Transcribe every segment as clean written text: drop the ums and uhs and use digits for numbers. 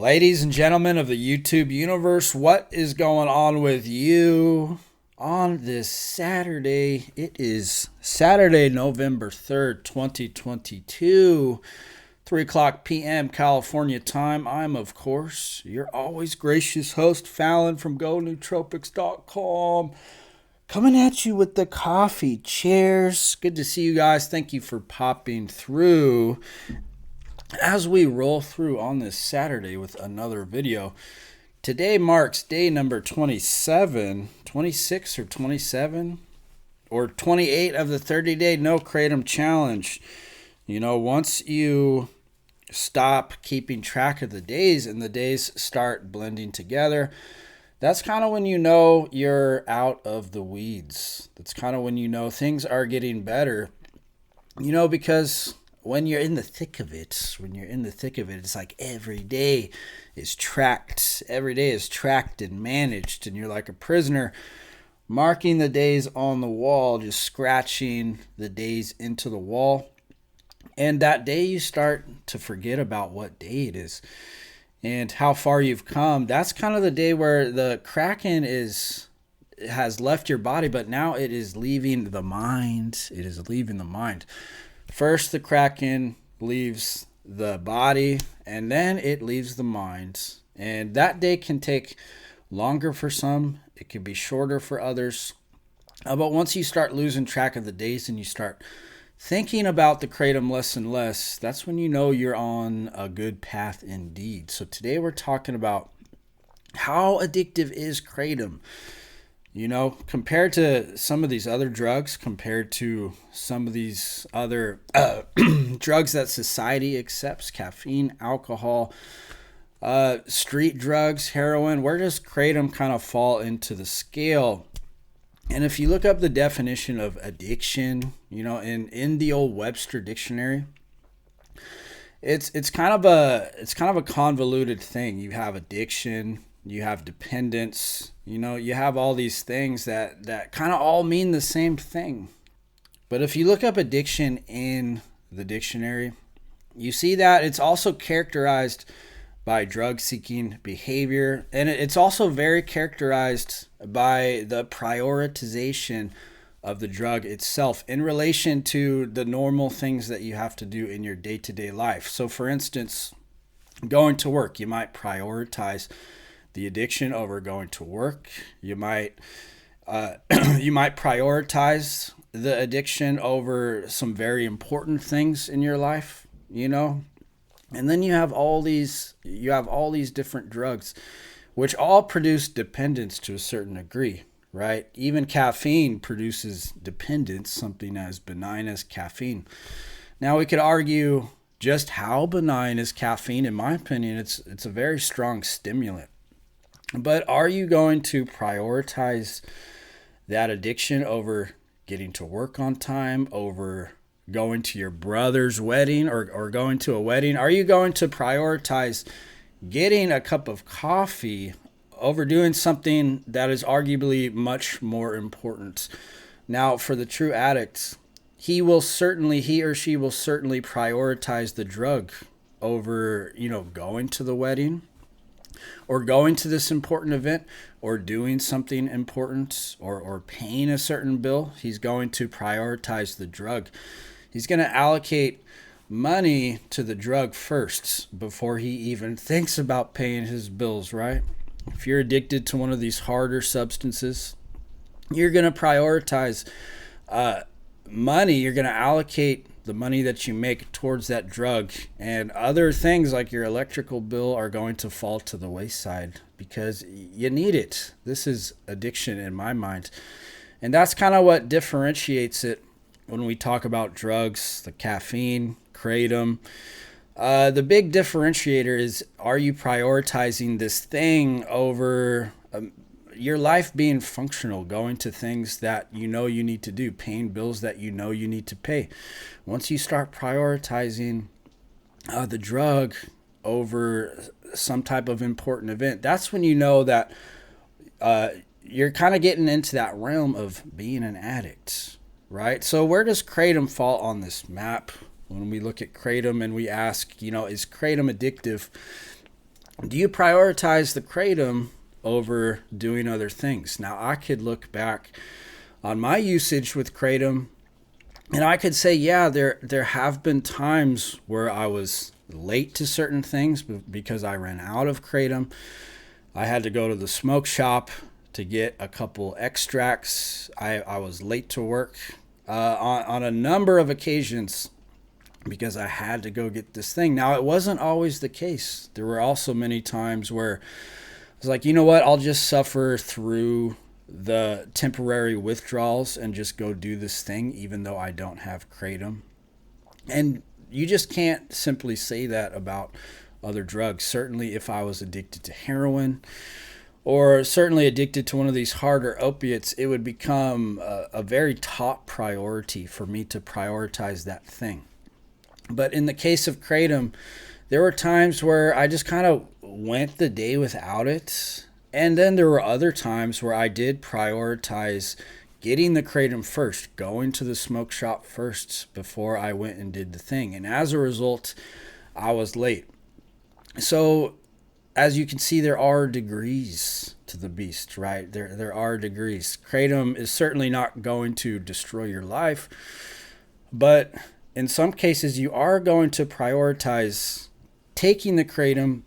Ladies and gentlemen of the YouTube universe, what is going on with you on this Saturday? It is Saturday, November 3rd, 2022, 3 o'clock p.m. California time. I'm, of course, your always gracious host, Fallon from GoNootropics.com, coming at you with the coffee. Cheers. Good to see you guys. Thank you for popping through as we roll through on this Saturday with another video. Today marks day number 27, 26 or 27 or 28 of the 30-day no kratom challenge. You know, once you stop keeping track of the days and the days start blending together, that's kind of when you know you're out of the weeds. That's kind of when you know things are getting better. You know, because when you're in the thick of it, it's like every day is tracked. Every day is tracked and managed, and you're like a prisoner marking the days on the wall, just scratching the days into the wall. And that day you start to forget about what day it is and how far you've come. That's kind of the day where the Kraken has left your body, but now it is leaving the mind. It is leaving the mind. First, the Kraken leaves the body, and then it leaves the mind. And that day can take longer for some. It can be shorter for others. But once you start losing track of the days and you start thinking about the Kratom less and less, that's when you know you're on a good path indeed. So today we're talking about how addictive is Kratom. You know, compared to some of these other drugs, compared to some of these other drugs that society accepts, caffeine, alcohol, street drugs, heroin, where does Kratom kind of fall into the scale? And if you look up the definition of addiction, you know, in the old Webster dictionary, it's kind of a convoluted thing. You have addiction, you have dependence, you know, you have all these things that kind of all mean the same thing. But if you look up addiction in the dictionary, you see that it's also characterized by drug-seeking behavior, and it's also very characterized by the prioritization of the drug itself in relation to the normal things that you have to do in your day-to-day life. So for instance, going to work, you might prioritize the addiction over going to work. You might prioritize the addiction over some very important things in your life, you know. And then you have all these different drugs which all produce dependence to a certain degree, right? Even caffeine produces dependence, something as benign as caffeine. Now we could argue just how benign is caffeine. In my opinion, it's a very strong stimulant. But are you going to prioritize that addiction over getting to work on time, over going to your brother's wedding or going to a wedding? Are you going to prioritize getting a cup of coffee over doing something that is arguably much more important? Now, for the true addict, he or she will certainly prioritize the drug over, you know, going to the wedding, or going to this important event, or doing something important, or paying a certain bill. He's going to prioritize the drug. He's going to allocate money to the drug first before he even thinks about paying his bills, right? If you're addicted to one of these harder substances, you're going to prioritize money. You're going to allocate the money that you make towards that drug, and other things like your electrical bill are going to fall to the wayside because you need it. This is addiction in my mind. And that's kind of what differentiates it when we talk about drugs, the caffeine, Kratom. The big differentiator is, are you prioritizing this thing over your life being functional, going to things that you know you need to do, paying bills that you know you need to pay? Once you start prioritizing the drug over some type of important event, that's when you know that you're kind of getting into that realm of being an addict, right? So where does Kratom fall on this map? When we look at Kratom and we ask, you know, is Kratom addictive? do you prioritize the Kratom over doing other things? Now, I could look back on my usage with Kratom, and I could say, yeah, there have been times where I was late to certain things because I ran out of Kratom. I had to go to the smoke shop to get a couple extracts. I was late to work on a number of occasions because I had to go get this thing. Now, it wasn't always the case. There were also many times where I was like, you know what, I'll just suffer through the temporary withdrawals and just go do this thing, even though I don't have Kratom. And you just can't simply say that about other drugs. Certainly, if I was addicted to heroin or certainly addicted to one of these harder opiates, it would become a very top priority for me to prioritize that thing. But in the case of Kratom, there were times where I just kind of went the day without it. And then there were other times where I did prioritize getting the Kratom first, going to the smoke shop first before I went and did the thing. And as a result, I was late. So as you can see, there are degrees to the beast, right? There are degrees. Kratom is certainly not going to destroy your life, but in some cases, you are going to prioritize taking the Kratom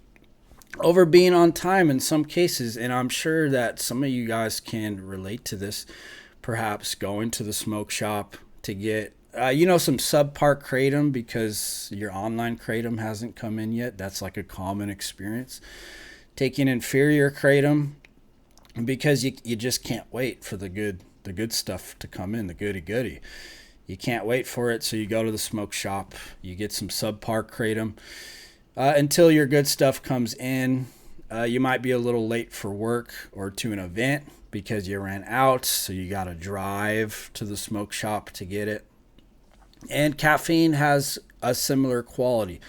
over being on time in some cases. And I'm sure that some of you guys can relate to this, perhaps going to the smoke shop to get some subpar Kratom because your online Kratom hasn't come in yet. That's like a common experience. Taking inferior Kratom because you just can't wait for the good stuff to come in, the goody. You can't wait for it, so you go to the smoke shop, you get some subpar Kratom until your good stuff comes in. You might be a little late for work or to an event because you ran out, so you got to drive to the smoke shop to get it. And caffeine has a similar quality,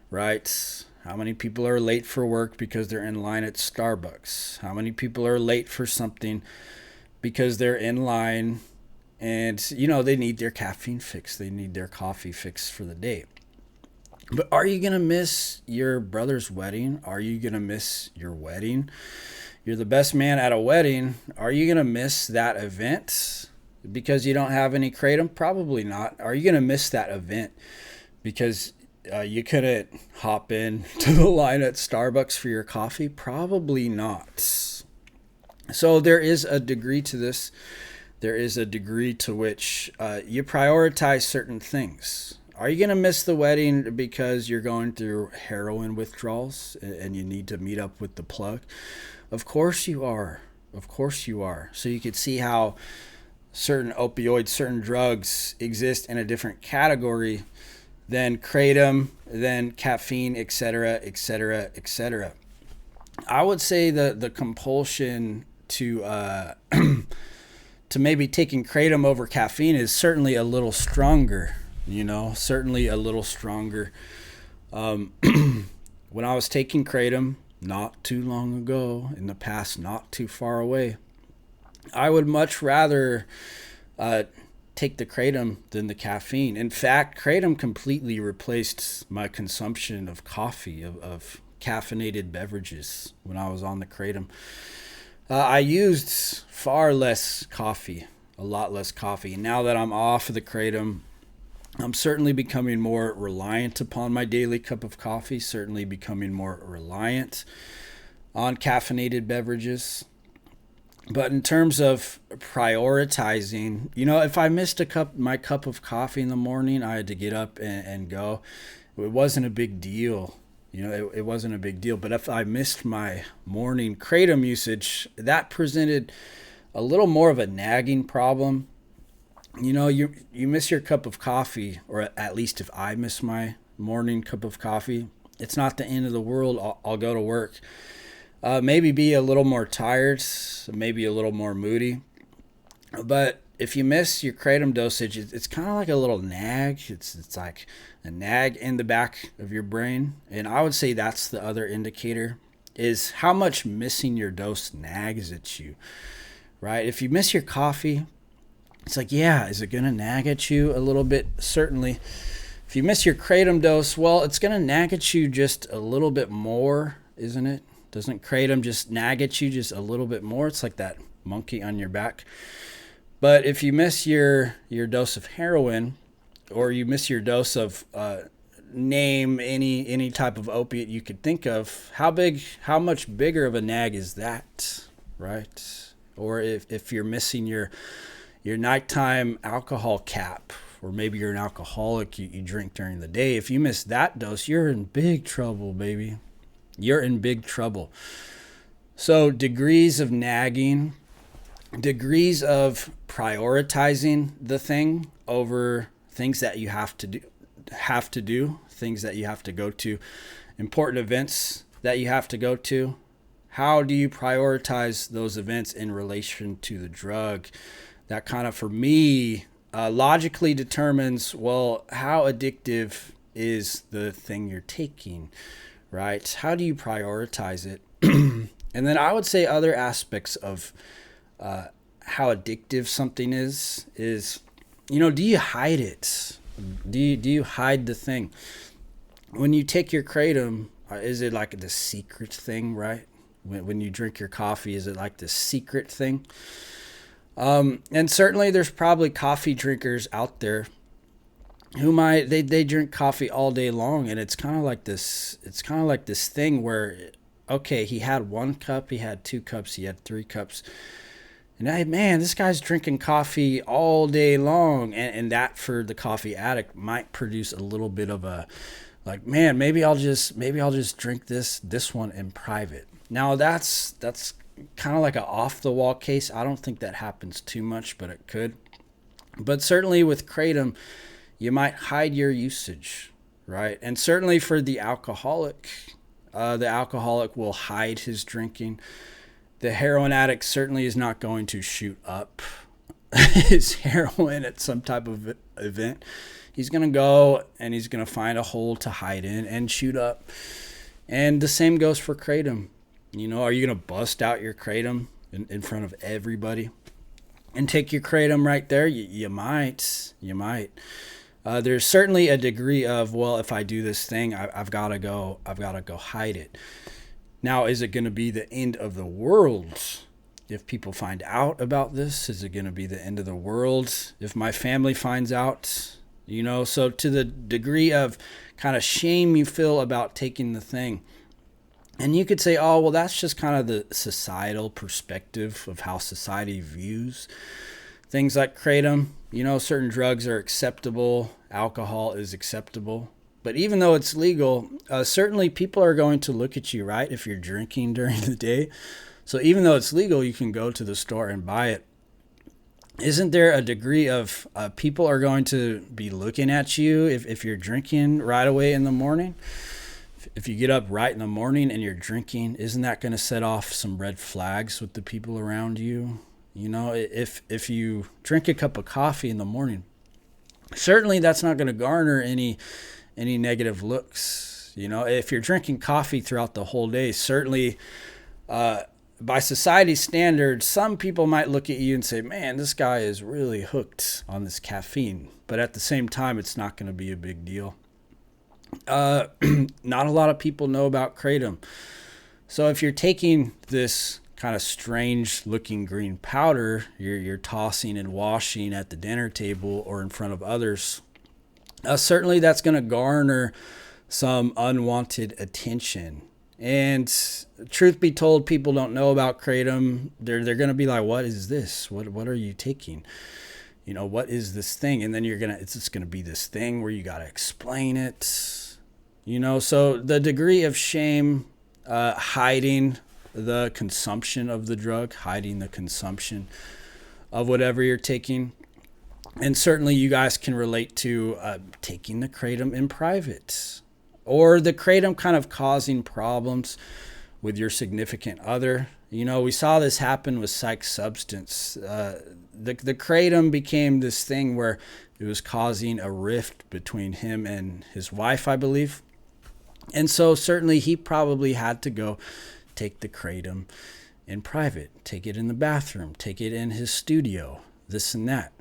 right? How many people are late for work because they're in line at Starbucks? How many people are late for something because they're in line and, they need their caffeine fix. They need their coffee fix for the day. But are you going to miss your brother's wedding? Are you going to miss your wedding? You're the best man at a wedding. Are you going to miss that event because you don't have any Kratom? Probably not. Are you going to miss that event because you couldn't hop in to the line at Starbucks for your coffee? Probably not. So there is a degree to this. There is a degree to which you prioritize certain things. Are you going to miss the wedding because you're going through heroin withdrawals and you need to meet up with the plug? Of course you are. Of course you are. So you could see how certain opioids, certain drugs exist in a different category than Kratom, than caffeine, etc., etc., etc. I would say the compulsion to to maybe taking Kratom over caffeine is certainly a little stronger. Certainly a little stronger. When I was taking Kratom not too long ago, in the past, not too far away, I would much rather take the Kratom than the caffeine. In fact, Kratom completely replaced my consumption of coffee, of caffeinated beverages when I was on the Kratom. I used far less coffee, a lot less coffee. And now that I'm off of the Kratom, I'm certainly becoming more reliant upon my daily cup of coffee, certainly becoming more reliant on caffeinated beverages. But in terms of prioritizing, if I missed my cup of coffee in the morning, I had to get up and go. It wasn't a big deal. It wasn't a big deal. But if I missed my morning Kratom usage, that presented a little more of a nagging problem. You miss your cup of coffee, or at least if I miss my morning cup of coffee, it's not the end of the world. I'll go to work. Maybe be a little more tired, maybe a little more moody. But if you miss your Kratom dosage, it's kind of like a little nag. It's like a nag in the back of your brain. And I would say that's the other indicator, is how much missing your dose nags at you, right? If you miss your coffee, it's like, yeah, is it going to nag at you a little bit? Certainly. If you miss your Kratom dose, well, it's going to nag at you just a little bit more. isn't it? Doesn't Kratom just nag at you just a little bit more? It's like that monkey on your back. But if you miss your dose of heroin, or you miss your dose of name any type of opiate you could think of, how much bigger of a nag is that, right? Or if you're missing your nighttime alcohol cap, or maybe you're an alcoholic, you drink during the day. If you miss that dose, you're in big trouble, baby. You're in big trouble. So degrees of nagging, degrees of prioritizing the thing over things that you have to do, things that you have to go to, important events that you have to go to. How do you prioritize those events in relation to the drug? That kind of, for me, logically determines, well, how addictive is the thing you're taking, right? How do you prioritize it? And then I would say other aspects of how addictive something is, do you hide it? Do you hide the thing? When you take your Kratom, is it like the secret thing, right? When you drink your coffee, is it like the secret thing? And certainly there's probably coffee drinkers out there who they drink coffee all day long, and it's kind of like this thing where, okay, he had 1 cup, he had 2 cups, he had 3 cups. And man, this guy's drinking coffee all day long. And that, for the coffee addict, might produce a little bit of a, like, man, maybe I'll just drink this one in private. Now that's kind of like an off the wall case. I don't think that happens too much, but it could. But certainly with Kratom, you might hide your usage, right? And certainly for the alcoholic will hide his drinking. The heroin addict certainly is not going to shoot up his heroin at some type of event. He's going to go and he's going to find a hole to hide in and shoot up. And the same goes for Kratom. Are you going to bust out your Kratom in front of everybody and take your Kratom right there? You might. There's certainly a degree of, well, if I do this thing, I've got to go hide it. Now, is it going to be the end of the world if people find out about this? Is it going to be the end of the world if my family finds out? So to the degree of kind of shame you feel about taking the thing. And you could say, oh, well, that's just kind of the societal perspective of how society views things like Kratom. Certain drugs are acceptable. Alcohol is acceptable. But even though it's legal, certainly people are going to look at you, right, if you're drinking during the day. So even though it's legal, you can go to the store and buy it. Isn't there a degree of people are going to be looking at you if you're drinking right away in the morning? If you get up right in the morning and you're drinking, isn't that going to set off some red flags with the people around you? If you drink a cup of coffee in the morning, certainly that's not going to garner any negative looks. If you're drinking coffee throughout the whole day, certainly by society standards, some people might look at you and say, man, this guy is really hooked on this caffeine. But at the same time, it's not going to be a big deal. Not a lot of people know about Kratom. So if you're taking this kind of strange looking green powder, you're tossing and washing at the dinner table or in front of others, certainly that's going to garner some unwanted attention. And truth be told, people don't know about Kratom. They're going to be like, what is this? What are you taking? What is this thing? And then it's just going to be this thing where you got to explain it. So the degree of shame, hiding the consumption of the drug, hiding the consumption of whatever you're taking. And certainly you guys can relate to taking the Kratom in private, or the Kratom kind of causing problems with your significant other. We saw this happen with psych substance. The Kratom became this thing where it was causing a rift between him and his wife, I believe. And so certainly he probably had to go take the Kratom in private, take it in the bathroom, take it in his studio, this and that.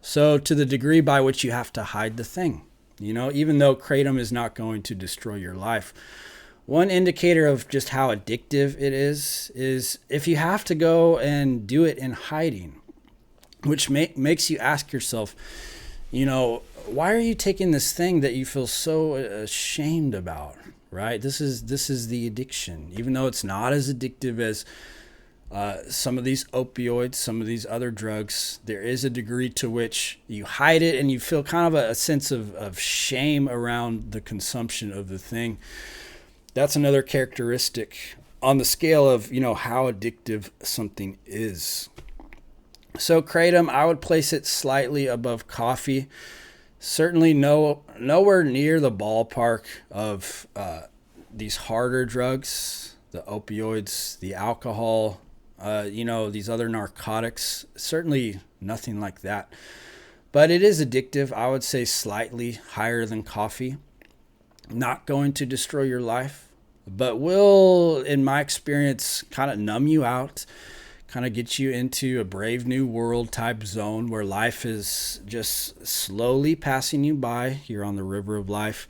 So to the degree by which you have to hide the thing, even though Kratom is not going to destroy your life, one indicator of just how addictive it is if you have to go and do it in hiding, which makes you ask yourself, why are you taking this thing that you feel so ashamed about, right? This is the addiction, even though it's not as addictive as some of these opioids, some of these other drugs. There is a degree to which you hide it and you feel kind of a sense of shame around the consumption of the thing. That's another characteristic on the scale of, how addictive something is. So Kratom, I would place it slightly above coffee. Certainly nowhere near the ballpark of these harder drugs, the opioids, the alcohol, these other narcotics. Certainly nothing like that. But it is addictive. I would say slightly higher than coffee. Not going to destroy your life, but will, in my experience, kind of numb you out, kind of get you into a brave new world type zone where life is just slowly passing you by. You're on the river of life.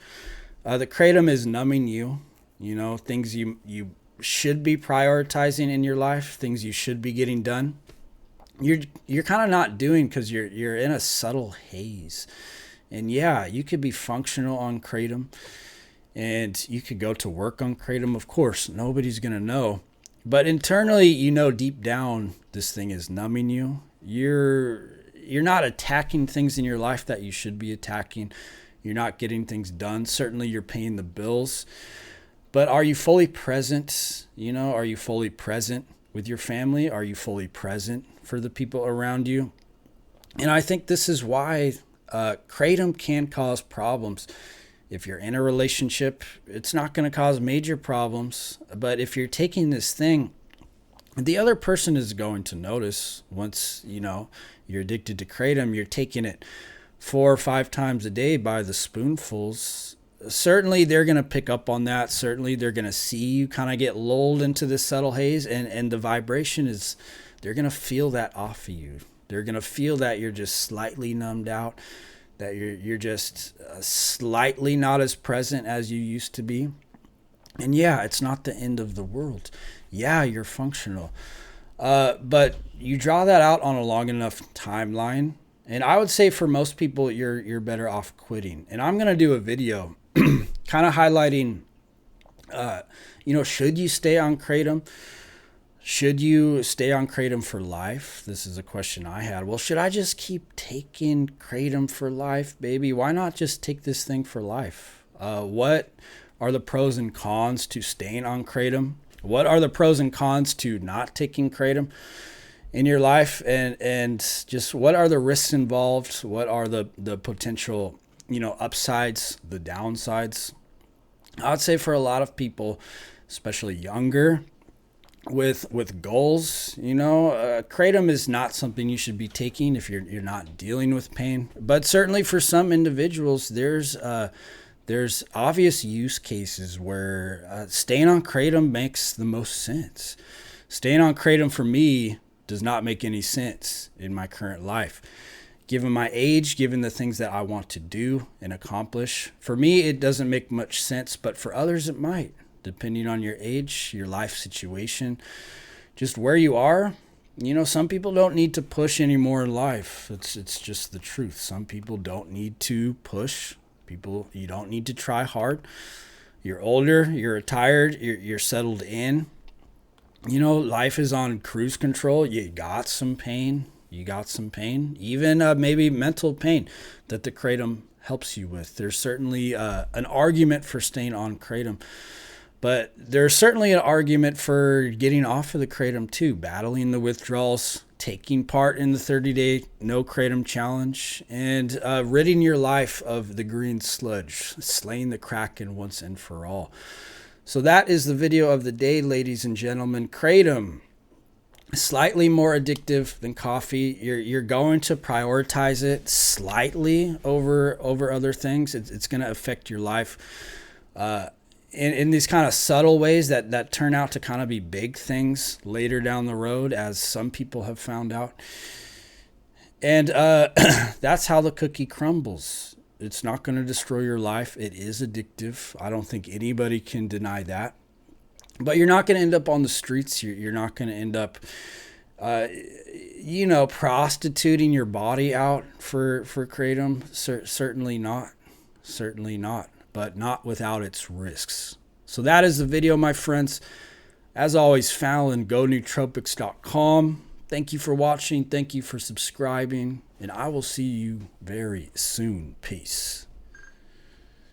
The Kratom is numbing you, things you should be prioritizing in your life, things you should be getting done. You're kind of not doing because you're in a subtle haze. And yeah, you could be functional on Kratom and you could go to work on Kratom. Of course, nobody's going to know. But internally, deep down, this thing is numbing you. You're not attacking things in your life that you should be attacking. You're not getting things done. Certainly, you're paying the bills. But are you fully present? Are you fully present with your family? Are you fully present for the people around you? And I think this is why Kratom can cause problems. If you're in a relationship, it's not going to cause major problems. But if you're taking this thing, the other person is going to notice. Once, you're addicted to Kratom, you're taking it 4 or 5 times a day by the spoonfuls. Certainly, they're going to pick up on that. Certainly, they're going to see you kind of get lulled into this subtle haze. And the vibration is, they're going to feel that off of you. They're going to feel that you're just slightly numbed out, that you're just slightly not as present as you used to be. And yeah, it's not the end of the world. Yeah, you're functional. But you draw that out on a long enough timeline. And I would say for most people, you're better off quitting. And I'm going to do a video kind of highlighting, should you stay on Kratom? Should you stay on Kratom for life? This is a question I had. Well, should I just keep taking Kratom for life, baby? Why not just take this thing for life? What are the pros and cons to staying on Kratom? What are the pros and cons to not taking Kratom in your life? And just what are the risks involved? What are the potential, upsides, the downsides? I would say for a lot of people, especially younger, with goals, Kratom is not something you should be taking if you're not dealing with pain. But certainly for some individuals, there's obvious use cases where staying on Kratom makes the most sense. Staying on Kratom for me does not make any sense in my current life. Given my age, given the things that I want to do and accomplish, for me it doesn't make much sense, but for others it might. Depending on your age, your life situation, just where you are. Some people don't need to push anymore in life. It's just the truth. Some people don't need to push. You don't need to try hard. You're older, you're retired, you're settled in. Life is on cruise control. You got some pain. Even maybe mental pain that the Kratom helps you with. There's certainly an argument for staying on Kratom. But there's certainly an argument for getting off of the Kratom too, battling the withdrawals, taking part in the 30-day no Kratom challenge, and ridding your life of the green sludge, slaying the Kraken once and for all. So that is the video of the day, ladies and gentlemen. Kratom, slightly more addictive than coffee. You're going to prioritize it slightly over other things. It's going to affect your life. In these kind of subtle ways that turn out to kind of be big things later down the road, as some people have found out. And that's how the cookie crumbles. It's not going to destroy your life. It is addictive. I don't think anybody can deny that. But you're not going to end up on the streets. You're not going to end up, prostituting your body out for Kratom. Certainly not. Certainly not. But not without its risks. So that is the video, my friends. As always, Fallon, GoNootropics.com. Thank you for watching. Thank you for subscribing. And I will see you very soon. Peace.